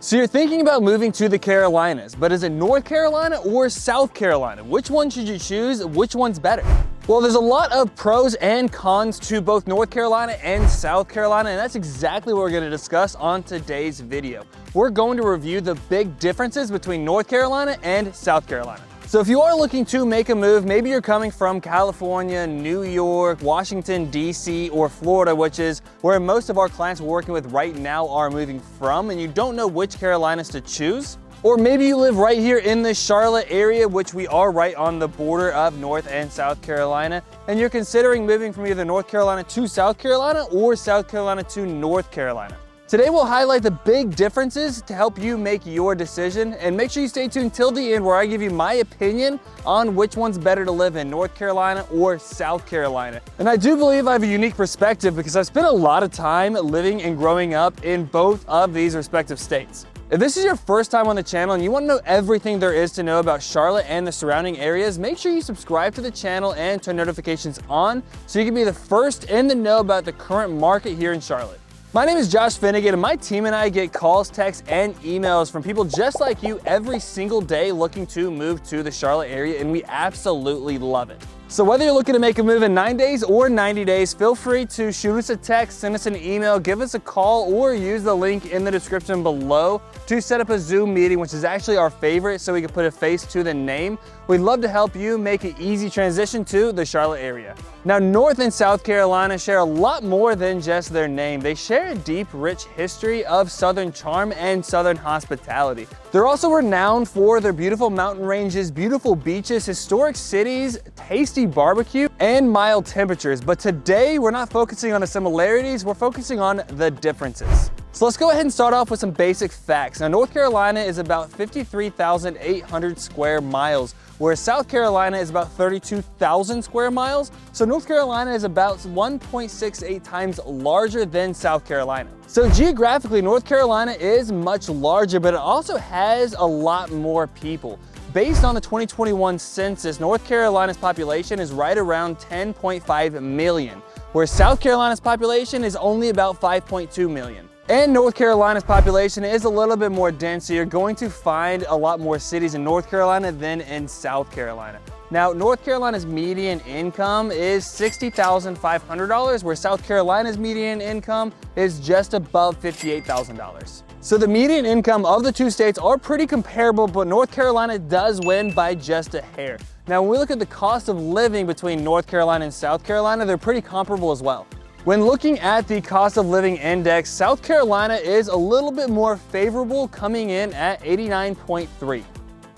So you're thinking about moving to the Carolinas, but is it North Carolina or South Carolina? Which one should you choose? Which one's better? Well, there's a lot of pros and cons to both North Carolina and South Carolina, and that's exactly what we're going to discuss on today's video. We're going to review the big differences between North Carolina and South Carolina. So if you are looking to make a move, maybe you're coming from California, New York, Washington, DC, or Florida, which is where most of our clients we're working with right now are moving from, and you don't know which Carolinas to choose. Or maybe you live right here in the Charlotte area, which we are right on the border of North and South Carolina, and you're considering moving from either North Carolina to South Carolina or South Carolina to North Carolina. Today we'll highlight the big differences to help you make your decision, and make sure you stay tuned till the end where I give you my opinion on which one's better to live in, North Carolina or South Carolina. And I do believe I have a unique perspective because I've spent a lot of time living and growing up in both of these respective states. If this is your first time on the channel and you want to know everything there is to know about Charlotte and the surrounding areas, make sure you subscribe to the channel and turn notifications on so you can be the first in the know about the current market here in Charlotte. My name is Josh Finigan, and my team and I get calls, texts, and emails from people just like you every single day looking to move to the Charlotte area, and we absolutely love it. So whether you're looking to make a move in 9 days or 90 days, feel free to shoot us a text, send us an email, give us a call, or use the link in the description below to set up a Zoom meeting, which is actually our favorite, so we can put a face to the name. We'd love to help you make an easy transition to the Charlotte area. Now, North and South Carolina share a lot more than just their name. They share a deep, rich history of Southern charm and Southern hospitality. They're also renowned for their beautiful mountain ranges, beautiful beaches, historic cities, tasty barbecue, and mild temperatures. But today, we're not focusing on the similarities, we're focusing on the differences. So let's go ahead and start off with some basic facts. Now, North Carolina is about 53,800 square miles, whereas South Carolina is about 32,000 square miles. So North Carolina is about 1.68 times larger than South Carolina. So geographically, North Carolina is much larger, but it also has a lot more people. Based on the 2021 census, North Carolina's population is right around 10.5 million, whereas South Carolina's population is only about 5.2 million. And North Carolina's population is a little bit more dense, so you're going to find a lot more cities in North Carolina than in South Carolina. Now, North Carolina's median income is $60,500, where South Carolina's median income is just above $58,000. So the median income of the two states are pretty comparable, but North Carolina does win by just a hair. Now, when we look at the cost of living between North Carolina and South Carolina, they're pretty comparable as well. When looking at the cost of living index, South Carolina is a little bit more favorable, coming in at 89.3,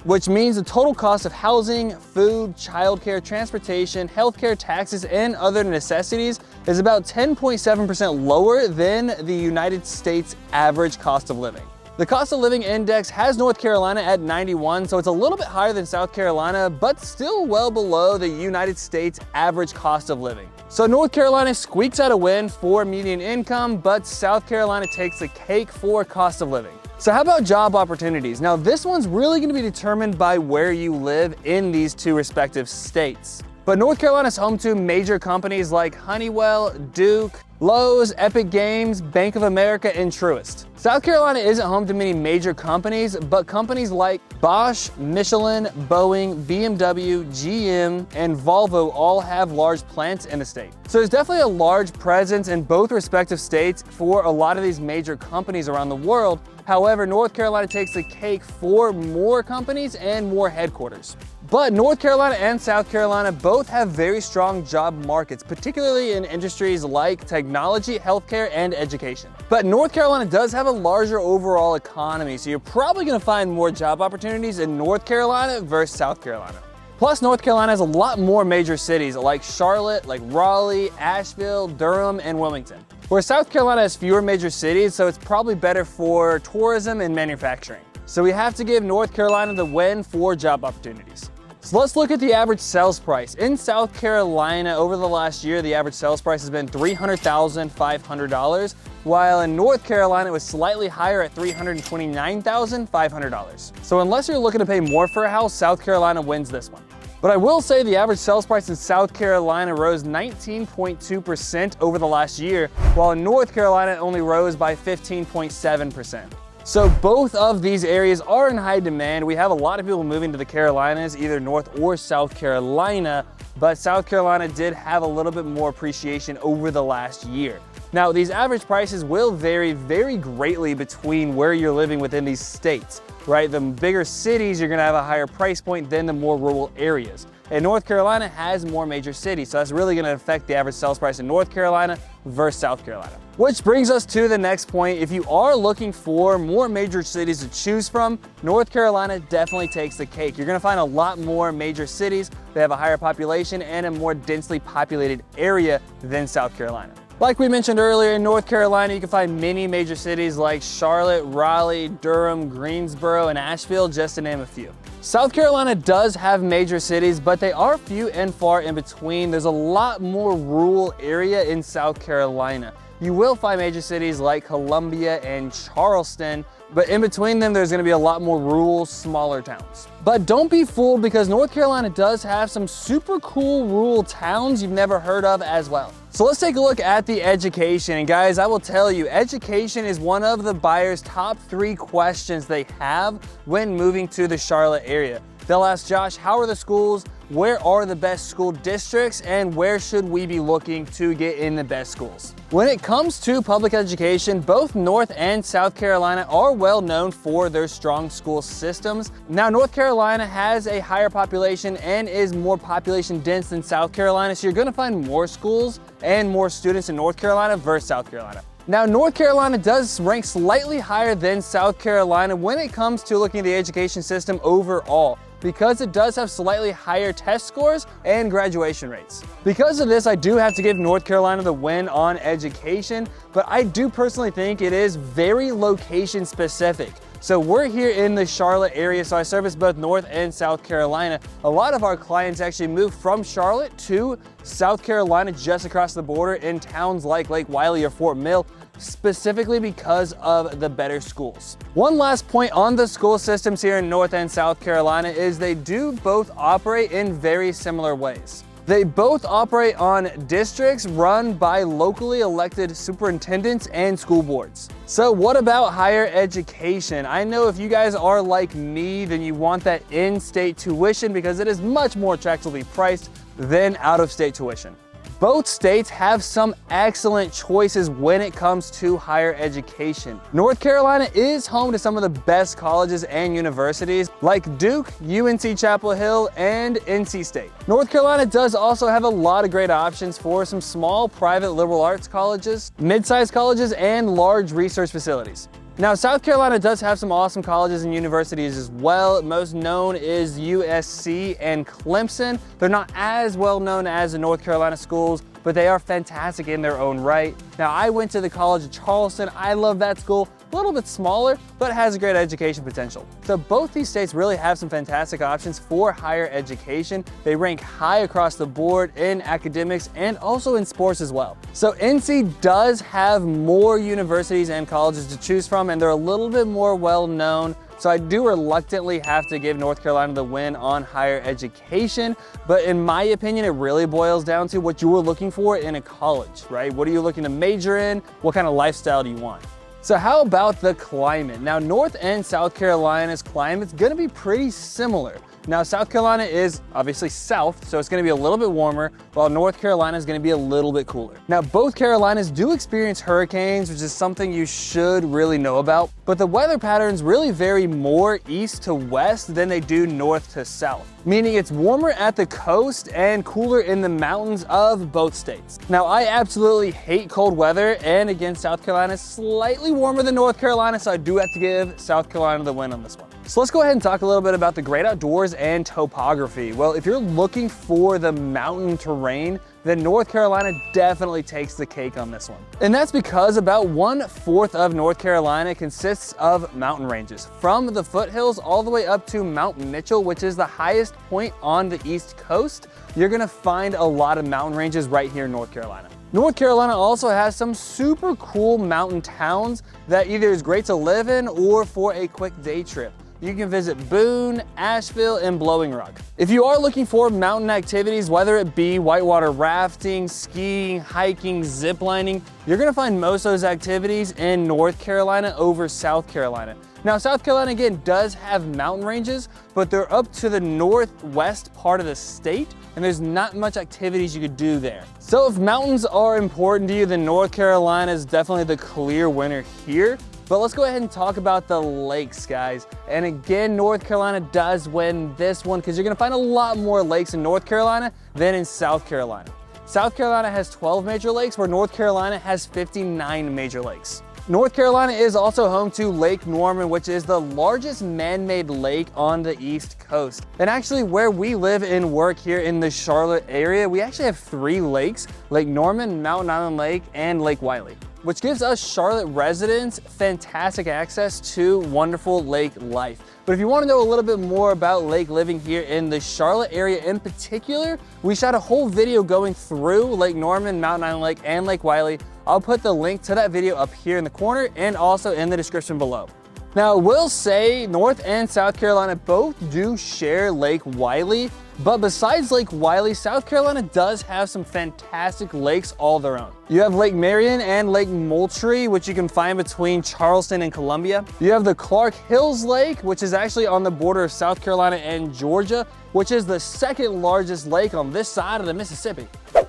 which means the total cost of housing, food, childcare, transportation, healthcare, taxes, and other necessities is about 10.7% lower than the United States average cost of living. The cost of living index has North Carolina at 91, so it's a little bit higher than South Carolina, but still well below the United States average cost of living. So North Carolina squeaks out a win for median income, but South Carolina takes the cake for cost of living. So how about job opportunities? Now, this one's really going to be determined by where you live in these two respective states. But North Carolina is home to major companies like Honeywell, Duke, Lowe's, Epic Games, Bank of America, and Truist. South Carolina isn't home to many major companies, but companies like Bosch, Michelin, Boeing, BMW, GM, and Volvo all have large plants in the state. So there's definitely a large presence in both respective states for a lot of these major companies around the world. However, North Carolina takes the cake for more companies and more headquarters. But North Carolina and South Carolina both have very strong job markets, particularly in industries like technology, healthcare, and education. But North Carolina does have a larger overall economy, so you're probably going to find more job opportunities in North Carolina versus South Carolina. Plus, North Carolina has a lot more major cities like Charlotte, like Raleigh, Asheville, Durham, and Wilmington. Where South Carolina has fewer major cities, so it's probably better for tourism and manufacturing. So we have to give North Carolina the win for job opportunities. So let's look at the average sales price. In South Carolina, over the last year, the average sales price has been $300,500, while in North Carolina, it was slightly higher at $329,500. So unless you're looking to pay more for a house, South Carolina wins this one. But I will say the average sales price in South Carolina rose 19.2% over the last year, while in North Carolina, it only rose by 15.7%. So both of these areas are in high demand. We have a lot of people moving to the Carolinas, either North or South Carolina, but South Carolina did have a little bit more appreciation over the last year. Now, these average prices will vary very greatly between where you're living within these states, right? The bigger cities, you're gonna have a higher price point than the more rural areas. And North Carolina has more major cities, so that's really gonna affect the average sales price in North Carolina versus South Carolina. Which brings us to the next point. If you are looking for more major cities to choose from, North Carolina definitely takes the cake. You're gonna find a lot more major cities. They have a higher population and a more densely populated area than South Carolina. Like we mentioned earlier, in North Carolina, you can find many major cities like Charlotte, Raleigh, Durham, Greensboro, and Asheville, just to name a few. South Carolina does have major cities, but they are few and far in between. There's a lot more rural area in South Carolina. You will find major cities like Columbia and Charleston, but in between them, there's gonna be a lot more rural, smaller towns. But don't be fooled, because North Carolina does have some super cool rural towns you've never heard of as well. So let's take a look at the education. And guys, I will tell you, education is one of the buyers' top 3 questions they have when moving to the Charlotte area. They'll ask, Josh, how are the schools? Where are the best school districts? And where should we be looking to get in the best schools? When it comes to public education, both North and South Carolina are well known for their strong school systems. Now, North Carolina has a higher population and is more population dense than South Carolina, so you're gonna find more schools and more students in North Carolina versus South Carolina. Now, North Carolina does rank slightly higher than South Carolina when it comes to looking at the education system overall, because it does have slightly higher test scores and graduation rates. Because of this, I do have to give North Carolina the win on education, but I do personally think it is very location specific. So we're here in the Charlotte area, so I service both North and South Carolina. A lot of our clients actually move from Charlotte to South Carolina, just across the border, in towns like Lake Wiley or Fort Mill, specifically because of the better schools. One last point on the school systems here in North and South Carolina is they do both operate in very similar ways. They both operate on districts run by locally elected superintendents and school boards. So what about higher education? I know if you guys are like me, then you want that in-state tuition because it is much more attractively priced than out-of-state tuition. Both states have some excellent choices when it comes to higher education. North Carolina is home to some of the best colleges and universities like Duke, UNC Chapel Hill, and NC State. North Carolina does also have a lot of great options for some small private liberal arts colleges, mid-sized colleges, and large research facilities. Now, South Carolina does have some awesome colleges and universities as well. Most known is USC and Clemson. They're not as well known as the North Carolina schools, but they are fantastic in their own right. Now, I went to the College of Charleston. I love that school. A little bit smaller, but has a great education potential. So both these states really have some fantastic options for higher education. They rank high across the board in academics and also in sports as well. So NC does have more universities and colleges to choose from, and they're a little bit more well known. So I do reluctantly have to give North Carolina the win on higher education, but in my opinion, it really boils down to what you were looking for in a college, right? What are you looking to major in? What kind of lifestyle do you want? So how about the climate? Now, North and South Carolina's climate's gonna be pretty similar. Now, South Carolina is obviously south, so it's gonna be a little bit warmer, while North Carolina is gonna be a little bit cooler. Now, both Carolinas do experience hurricanes, which is something you should really know about, but the weather patterns really vary more east to west than they do north to south, meaning it's warmer at the coast and cooler in the mountains of both states. Now, I absolutely hate cold weather, and again, South Carolina is slightly warmer than North Carolina, so I do have to give South Carolina the win on this one. So let's go ahead and talk a little bit about the great outdoors and topography. Well, if you're looking for the mountain terrain, then North Carolina definitely takes the cake on this one. And that's because about 1/4 of North Carolina consists of mountain ranges, from the foothills all the way up to Mount Mitchell, which is the highest point on the East Coast. You're gonna find a lot of mountain ranges right here in North Carolina. North Carolina also has some super cool mountain towns that either is great to live in or for a quick day trip. you can visit Boone, Asheville, and Blowing Rock. If you are looking for mountain activities, whether it be whitewater rafting, skiing, hiking, ziplining, you're gonna find most of those activities in North Carolina over South Carolina. Now, South Carolina, again, does have mountain ranges, but they're up to the northwest part of the state, and there's not much activities you could do there. So if mountains are important to you, then North Carolina is definitely the clear winner here. But let's go ahead and talk about the lakes, guys. And again, North Carolina does win this one because you're gonna find a lot more lakes in North Carolina than in South Carolina. South Carolina has 12 major lakes, where North Carolina has 59 major lakes. North Carolina is also home to Lake Norman, which is the largest man-made lake on the East Coast. And actually, where we live and work here in the Charlotte area, we actually have 3 lakes: Lake Norman, Mountain Island Lake, and Lake Wiley, which gives us Charlotte residents fantastic access to wonderful lake life. But if you want to know a little bit more about lake living here in the Charlotte area in particular, we shot a whole video going through Lake Norman, Mountain Island Lake, and Lake Wiley. I'll put the link to that video up here in the corner and also in the description below. Now, I will say North and South Carolina both do share Lake Wiley, but besides Lake Wiley, South Carolina does have some fantastic lakes all their own. You have Lake Marion and Lake Moultrie, which you can find between Charleston and Columbia. You have the Clark Hills Lake, which is actually on the border of South Carolina and Georgia, which is the second largest lake on this side of the Mississippi.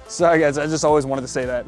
Sorry guys, I just always wanted to say that.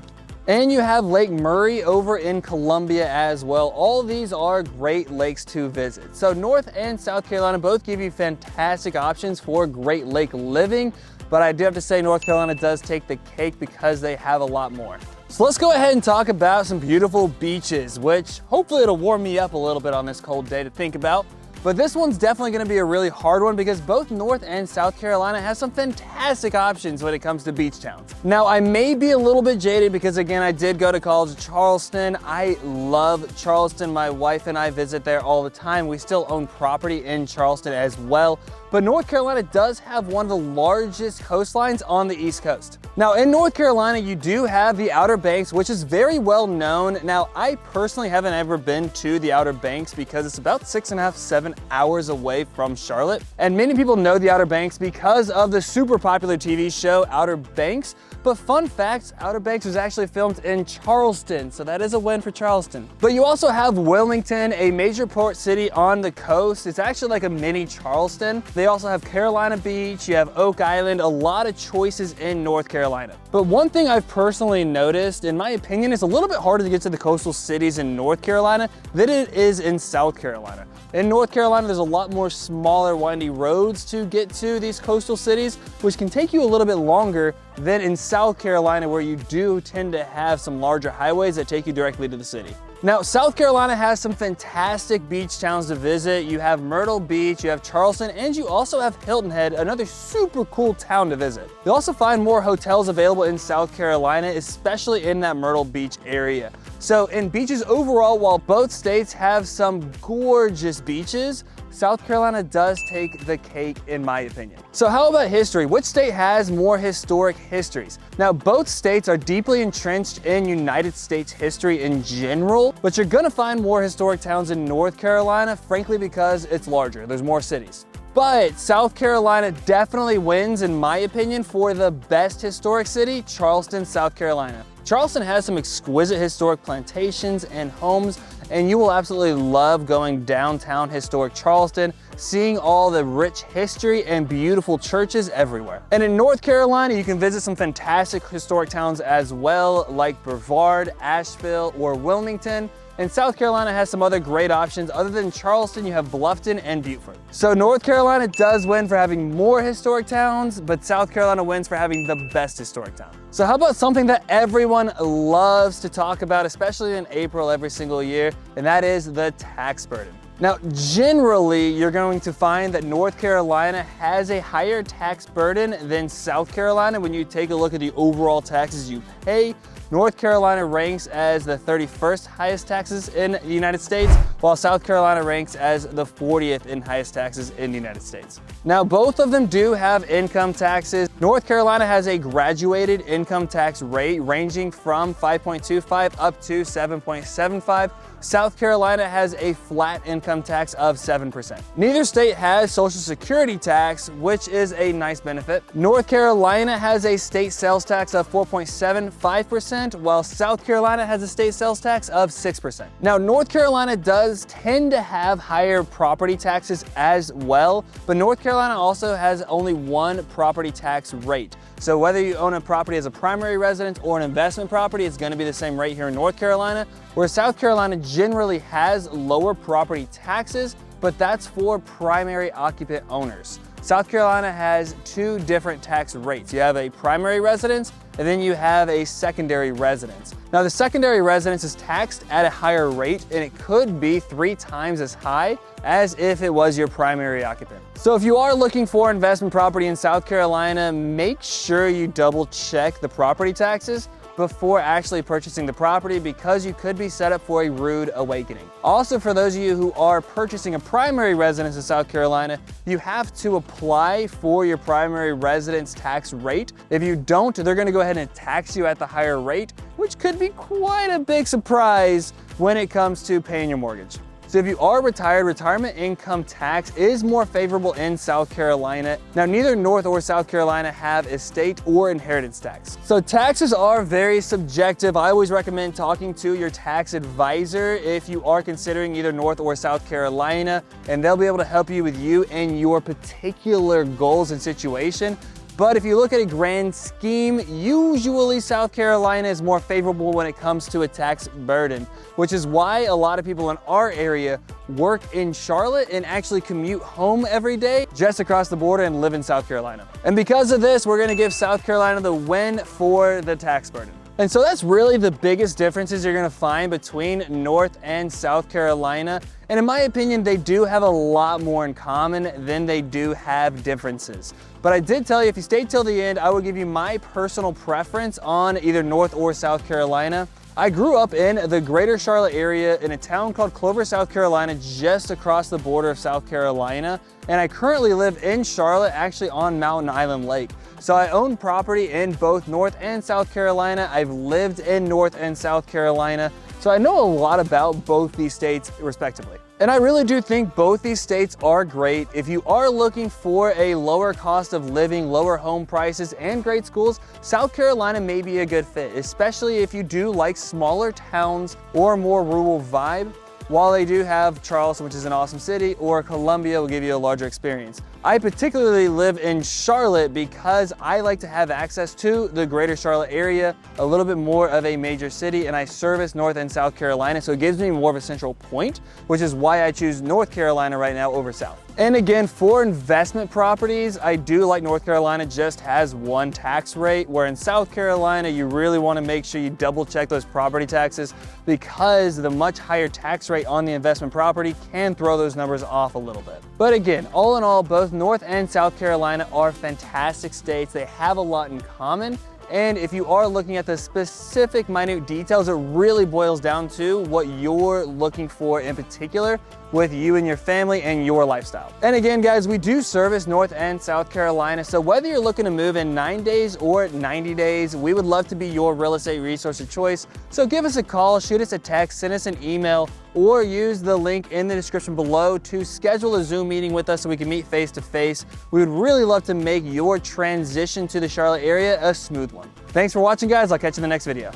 And you have Lake Murray over in Columbia as well. All these are great lakes to visit. So North and South Carolina both give you fantastic options for great lake living, but I do have to say North Carolina does take the cake because they have a lot more. So let's go ahead and talk about some beautiful beaches, which hopefully it'll warm me up a little bit on this cold day to think about. But this one's definitely gonna be a really hard one because both North and South Carolina have some fantastic options when it comes to beach towns. Now, I may be a little bit jaded because again, I did go to college in Charleston. I love Charleston. My wife and I visit there all the time. We still own property in Charleston as well. But North Carolina does have one of the largest coastlines on the East Coast. Now, in North Carolina, you do have the Outer Banks, which is very well known. Now, I personally haven't ever been to the Outer Banks because it's about 6.5, 7 hours away from Charlotte. And many people know the Outer Banks because of the super popular TV show Outer Banks. But fun fact, Outer Banks was actually filmed in Charleston, so that is a win for Charleston. But you also have Wilmington, a major port city on the coast. It's actually like a mini Charleston. They also have Carolina Beach, you have Oak Island, a lot of choices in North Carolina. But one thing I've personally noticed, in my opinion, it's a little bit harder to get to the coastal cities in North Carolina than it is in South Carolina. In North Carolina, there's a lot more smaller, windy roads to get to these coastal cities, which can take you a little bit longer than in South Carolina, where you do tend to have some larger highways that take you directly to the city. Now, South Carolina has some fantastic beach towns to visit. You have Myrtle Beach, you have Charleston, and you also have Hilton Head, another super cool town to visit. You'll also find more hotels available in South Carolina, especially in that Myrtle Beach area. So in beaches overall, while both states have some gorgeous beaches, South Carolina does take the cake in my opinion. So how about history? Which state has more historic histories? Now, both states are deeply entrenched in United States history in general, but you're gonna find more historic towns in North Carolina, frankly, because it's larger, there's more cities. But South Carolina definitely wins, in my opinion, for the best historic city, Charleston, South Carolina. Charleston has some exquisite historic plantations and homes, and you will absolutely love going downtown historic Charleston, seeing all the rich history and beautiful churches everywhere. And in North Carolina, you can visit some fantastic historic towns as well, like Brevard, Asheville, or Wilmington. And South Carolina has some other great options. Other than Charleston, you have Bluffton and Beaufort. So North Carolina does win for having more historic towns, but South Carolina wins for having the best historic town. So how about something that everyone loves to talk about, especially in April every single year, and that is the tax burden. Now, generally, you're going to find that North Carolina has a higher tax burden than South Carolina when you take a look at the overall taxes you pay. North Carolina ranks as the 31st highest taxes in the United States, while South Carolina ranks as the 40th in highest taxes in the United States. Now, both of them do have income taxes. North Carolina has a graduated income tax rate ranging from 5.25 up to 7.75, South Carolina has a flat income tax of 7%. Neither state has Social Security tax, which is a nice benefit. North Carolina has a state sales tax of 4.75%, while South Carolina has a state sales tax of 6%. Now, North Carolina does tend to have higher property taxes as well, but North Carolina also has only one property tax rate. So whether you own a property as a primary residence or an investment property, it's going to be the same rate here in North Carolina, where South Carolina generally has lower property taxes, but that's for primary occupant owners. South Carolina has two different tax rates. You have a primary residence, and then you have a secondary residence. Now, the secondary residence is taxed at a higher rate, and it could be 3 times as high as if it was your primary occupant. So if you are looking for investment property in South Carolina, make sure you double check the property taxes before actually purchasing the property, because you could be set up for a rude awakening. Also, for those of you who are purchasing a primary residence in South Carolina, you have to apply for your primary residence tax rate. If you don't, they're going to go ahead and tax you at the higher rate, which could be quite a big surprise when it comes to paying your mortgage. So if you are retired, retirement income tax is more favorable in South Carolina. Now, neither North or South Carolina have estate or inheritance tax. So taxes are very subjective. I always recommend talking to your tax advisor if you are considering either North or South Carolina, and they'll be able to help you with you and your particular goals and situation. But if you look at a grand scheme, usually South Carolina is more favorable when it comes to a tax burden, which is why a lot of people in our area work in Charlotte and actually commute home every day just across the border and live in South Carolina. And because of this, we're gonna give South Carolina the win for the tax burden. And so that's really the biggest differences you're gonna find between North and South Carolina. And in my opinion, they do have a lot more in common than they do have differences. But I did tell you, if you stayed till the end, I will give you my personal preference on either North or South Carolina. I grew up in the greater Charlotte area in a town called Clover, South Carolina, just across the border of South Carolina. And I currently live in Charlotte, actually on Mountain Island Lake. So I own property in both North and South Carolina. I've lived in North and South Carolina. So I know a lot about both these states respectively. And I really do think both these states are great. If you are looking for a lower cost of living, lower home prices, and great schools, South Carolina may be a good fit, especially if you do like smaller towns or a more rural vibe. While they do have Charleston, which is an awesome city, or Columbia will give you a larger experience. I particularly live in Charlotte because I like to have access to the greater Charlotte area, a little bit more of a major city, and I service North and South Carolina, so it gives me more of a central point, which is why I choose North Carolina right now over South. And again, for investment properties, I do like North Carolina just has one tax rate, where in South Carolina, you really want to make sure you double check those property taxes, because the much higher tax rate on the investment property can throw those numbers off a little bit. But again, all in all, both North and South Carolina are fantastic states. They have a lot in common. And if you are looking at the specific minute details, it really boils down to what you're looking for in particular with you and your family and your lifestyle. And again, guys, we do service North and South Carolina. So whether you're looking to move in 9 days or 90 days, we would love to be your real estate resource of choice. So give us a call, shoot us a text, send us an email, or use the link in the description below to schedule a Zoom meeting with us so we can meet face to face. We would really love to make your transition to the Charlotte area a smooth one. Thanks for watching, guys. I'll catch you in the next video.